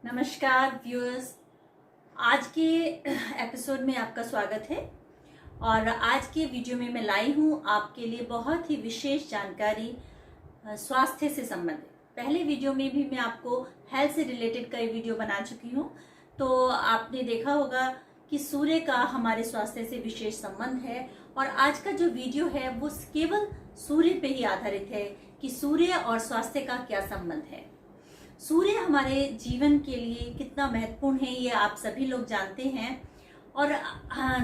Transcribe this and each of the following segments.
नमस्कार व्यूअर्स। आज के एपिसोड में आपका स्वागत है और आज के वीडियो में मैं लाई हूँ आपके लिए बहुत ही विशेष जानकारी स्वास्थ्य से संबंधित। पहले वीडियो में भी मैं आपको हेल्थ से रिलेटेड कई वीडियो बना चुकी हूँ, तो आपने देखा होगा कि सूर्य का हमारे स्वास्थ्य से विशेष संबंध है। और आज का जो वीडियो है वो केवल सूर्य पे ही आधारित है कि सूर्य और स्वास्थ्य का क्या संबंध है। सूर्य हमारे जीवन के लिए कितना महत्वपूर्ण है ये आप सभी लोग जानते हैं और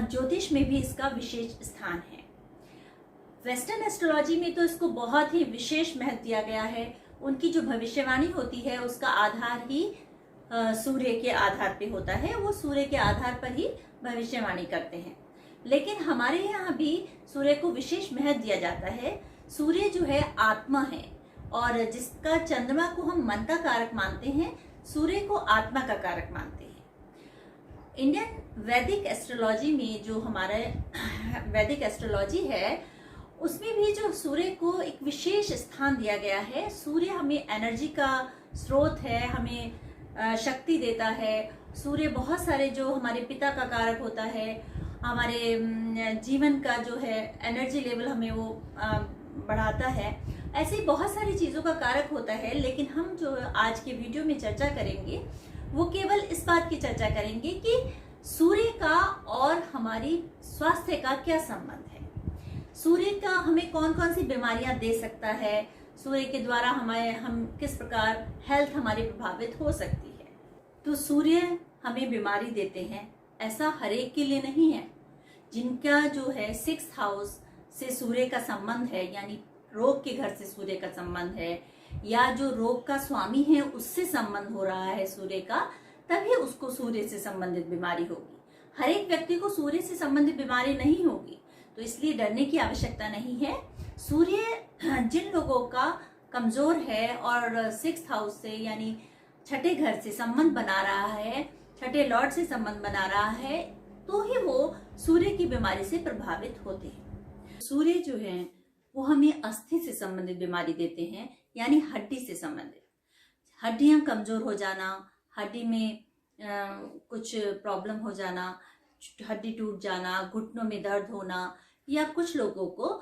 ज्योतिष में भी इसका विशेष स्थान है। वेस्टर्न एस्ट्रोलॉजी में तो इसको बहुत ही विशेष महत्व दिया गया है। उनकी जो भविष्यवाणी होती है उसका आधार ही सूर्य के आधार पे होता है। वो सूर्य के आधार पर ही भविष्यवाणी करते हैं, लेकिन हमारे यहाँ भी सूर्य को विशेष महत्व दिया जाता है। सूर्य जो है आत्मा है और जिसका चंद्रमा को हम मन का कारक मानते हैं, सूर्य को आत्मा का कारक मानते हैं। इंडियन वैदिक एस्ट्रोलॉजी में जो हमारा वैदिक एस्ट्रोलॉजी है उसमें भी जो सूर्य को एक विशेष स्थान दिया गया है। सूर्य हमें एनर्जी का स्रोत है, हमें शक्ति देता है। सूर्य बहुत सारे जो हमारे पिता का कारक होता है, हमारे जीवन का जो है एनर्जी लेवल हमें वो बढ़ाता है। ऐसी बहुत सारी चीज़ों का कारक होता है, लेकिन हम जो आज के वीडियो में चर्चा करेंगे वो केवल इस बात की चर्चा करेंगे कि सूर्य का और हमारी स्वास्थ्य का क्या संबंध है। सूर्य का हमें कौन कौन सी बीमारियां दे सकता है, सूर्य के द्वारा हम किस प्रकार हेल्थ हमारी प्रभावित हो सकती है। तो सूर्य हमें बीमारी देते हैं ऐसा हर एक के लिए नहीं है। जिनका जो है 6th हाउस से सूर्य का संबंध है, यानी रोग के घर से सूर्य का संबंध है, या जो रोग का स्वामी है उससे संबंध हो रहा है सूर्य का, तभी उसको सूर्य से संबंधित बीमारी होगी। हर एक व्यक्ति को सूर्य से संबंधित बीमारी नहीं होगी, तो इसलिए डरने की आवश्यकता नहीं है। सूर्य जिन लोगों का कमजोर है और 6th हाउस से यानी छठे घर से संबंध बना रहा है, छठे लॉर्ड से संबंध बना रहा है, तो ही वो सूर्य की बीमारी से प्रभावित होते हैं। सूर्य जो है वो हमें अस्थि से संबंधित बीमारी देते हैं, यानी हड्डी से संबंधित। हड्डियां कमजोर हो जाना, हड्डी में कुछ प्रॉब्लम हो जाना, हड्डी टूट जाना, घुटनों में दर्द होना, या कुछ लोगों को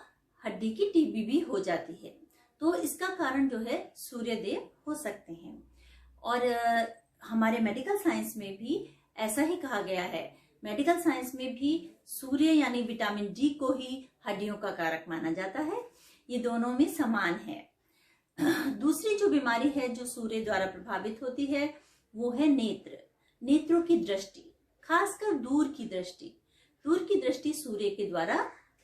हड्डी की टीबी भी हो जाती है, तो इसका कारण जो है सूर्यदेव हो सकते हैं। और हमारे मेडिकल साइंस में भी ऐसा ही कहा गया है। मेडिकल साइंस में भी सूर्य यानी विटामिन डी को ही हड्डियों का कारक माना जाता है। ये दोनों में समान है। दूसरी जो बीमारी है जो सूर्य द्वारा प्रभावित होती है वो है नेत्रों की दृष्टि, खासकर दूर की दृष्टि सूर्य के द्वारा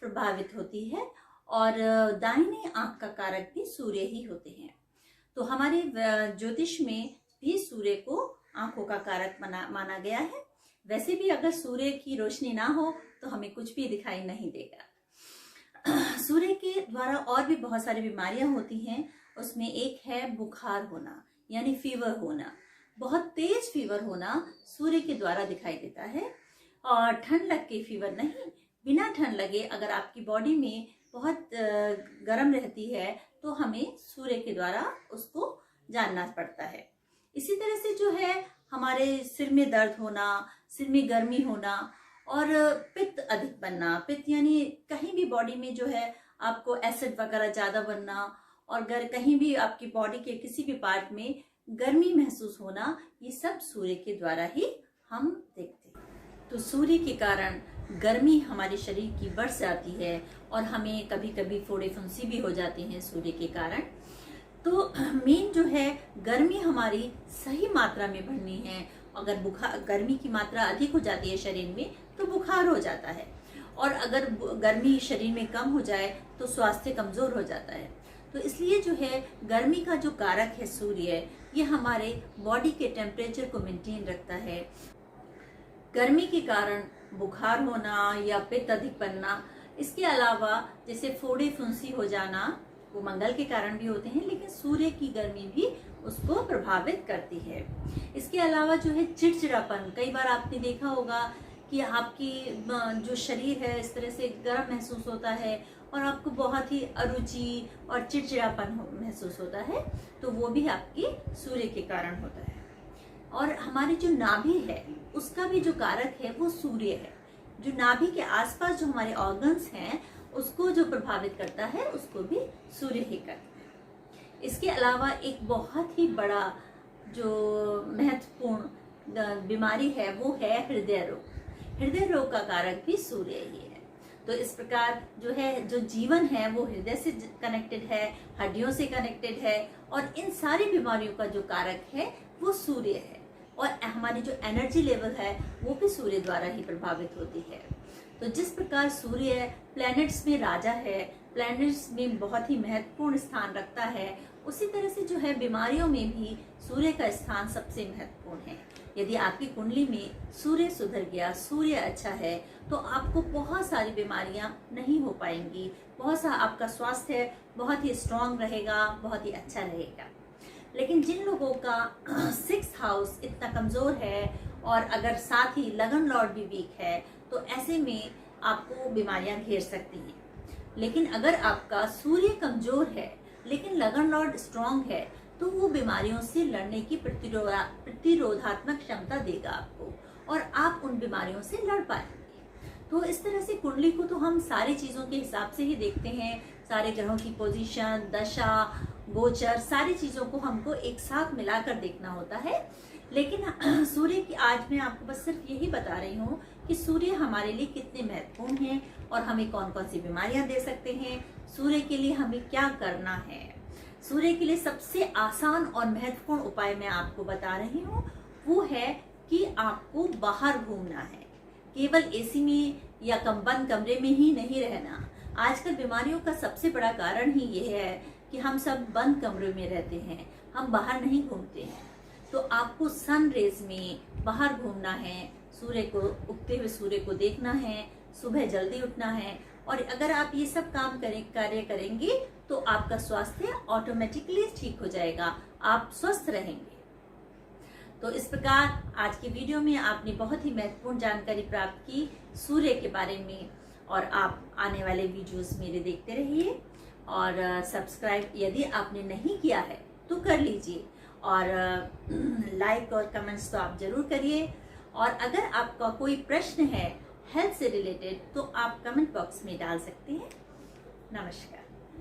प्रभावित होती है। और दाहिने आंख का कारक भी सूर्य ही होते हैं। तो हमारे ज्योतिष में भी सूर्य को आंखों का कारक माना गया है। वैसे भी अगर सूर्य की रोशनी ना हो तो हमें कुछ भी दिखाई नहीं देगा। सूर्य के द्वारा और भी बहुत सारी बीमारियां होती हैं। उसमें एक है बुखार होना, यानी फीवर होना। बहुत तेज फीवर होना सूर्य के द्वारा दिखाई देता है। और ठंड लग के फीवर नहीं, बिना ठंड लगे अगर आपकी बॉडी में बहुत गर्म रहती है तो हमें सूर्य के द्वारा उसको जानना पड़ता है। इसी तरह से जो है हमारे सिर में दर्द होना, सिर में गर्मी होना और पित्त अधिक बनना। पित्त यानी कहीं भी बॉडी में जो है आपको एसिड वगैरह ज्यादा बनना, और कहीं भी आपकी बॉडी के किसी भी पार्ट में गर्मी महसूस होना, ये सब सूर्य के द्वारा ही हम देखते हैं। तो सूर्य के कारण गर्मी हमारे शरीर की बढ़ जाती है और हमें कभी कभी फोड़े फुंसी भी हो जाती हैं सूर्य के कारण। तो मेन जो है गर्मी हमारी सही मात्रा में बढ़नी है। अगर गर्मी की मात्रा अधिक हो जाती है शरीर में तो बुखार हो जाता है, और अगर गर्मी शरीर में कम हो जाए तो स्वास्थ्य कमजोर हो जाता है। तो इसलिए जो है गर्मी का जो कारक है सूर्य, ये हमारे बॉडी के टेम्परेचर को मेंटेन रखता है। गर्मी के कारण बुखार होना या पित्त अधिक बनना, इसके अलावा जैसे फोड़े फुंसी हो जाना, वो मंगल के कारण भी होते हैं, लेकिन सूर्य की गर्मी भी उसको प्रभावित करती है। इसके अलावा जो है चिड़चिड़ापन, कई बार आपने देखा होगा कि आपकी जो शरीर है इस तरह से गर्म महसूस होता है और आपको बहुत ही अरुचि और चिड़चिड़ापन महसूस होता है, तो वो भी आपकी सूर्य के कारण होता है। और हमारी जो नाभि है उसका भी जो कारक है वो सूर्य है। जो नाभि के आसपास जो हमारे ऑर्गन्स हैं उसको जो प्रभावित करता है उसको भी सूर्य ही करता है। इसके अलावा एक बहुत ही बड़ा जो महत्वपूर्ण बीमारी है वो है हृदय रोग। हृदय रोग का कारक भी सूर्य ही है। तो इस प्रकार जो है, जो जीवन है वो हृदय से कनेक्टेड है, हड्डियों से कनेक्टेड है, और इन सारी बीमारियों का जो कारक है वो सूर्य है। और हमारी जो एनर्जी लेवल है वो भी सूर्य द्वारा ही प्रभावित होती है। तो जिस प्रकार सूर्य प्लैनेट्स में राजा है, प्लैनेट्स में बहुत ही महत्वपूर्ण स्थान रखता है, उसी तरह से जो है बीमारियों में भी सूर्य का स्थान सबसे महत्वपूर्ण है। यदि आपकी कुंडली में सूर्य सुधर गया, सूर्य अच्छा है, तो आपको बहुत सारी बीमारियां नहीं हो पाएंगी। बहुत सा आपका स्वास्थ्य बहुत ही स्ट्रांग रहेगा, बहुत ही अच्छा रहेगा। लेकिन जिन लोगों का 6th हाउस इतना कमजोर है और अगर साथ ही लगन लॉर्ड भी वीक है, तो ऐसे में आपको बीमारियां घेर सकती हैं। लेकिन अगर आपका सूर्य कमजोर है लेकिन लगन लॉर्ड स्ट्रांग है, तो वो बीमारियों से लड़ने की प्रतिरोधात्मक क्षमता देगा आपको, और आप उन बीमारियों से लड़ पाएंगे। तो इस तरह से कुंडली को तो हम सारी चीजों के हिसाब से ही देखते हैं, सारे ग्रहों की पोजीशन, दशा, गोचर, सारी चीजों को हमको एक साथ मिलाकर देखना होता है। लेकिन सूर्य की आज मैं आपको बस सिर्फ यही बता रही हूँ कि सूर्य हमारे लिए कितने महत्वपूर्ण हैं और हमें कौन कौन सी बीमारियां दे सकते हैं। सूर्य के लिए हमें क्या करना है। सूर्य के लिए सबसे आसान और महत्वपूर्ण उपाय मैं आपको बता रही हूँ, वो है कि आपको बाहर घूमना है। केवल एसी में या बंद कमरे में ही नहीं रहना। आजकल बीमारियों का सबसे बड़ा कारण ही ये है कि हम सब बंद कमरे में रहते हैं, हम बाहर नहीं घूमते हैं। तो आपको सन रेज में बाहर घूमना है, सूर्य को, उगते हुए सूर्य को देखना है, सुबह जल्दी उठना है, और अगर आप ये सब कार्य करेंगे तो आपका स्वास्थ्य ऑटोमेटिकली ठीक हो जाएगा, आप स्वस्थ रहेंगे। तो इस प्रकार आज की वीडियो में आपने बहुत ही महत्वपूर्ण जानकारी प्राप्त की सूर्य के बारे में, और आप आने वाले वीडियोस मेरे देखते रहिए। और सब्सक्राइब यदि आपने नहीं किया है तो कर लीजिए, और लाइक और कमेंट्स तो आप जरूर करिए। और अगर आपका कोई प्रश्न है हेल्थ से रिलेटेड तो आप कमेंट बॉक्स में डाल सकते हैं। नमस्कार।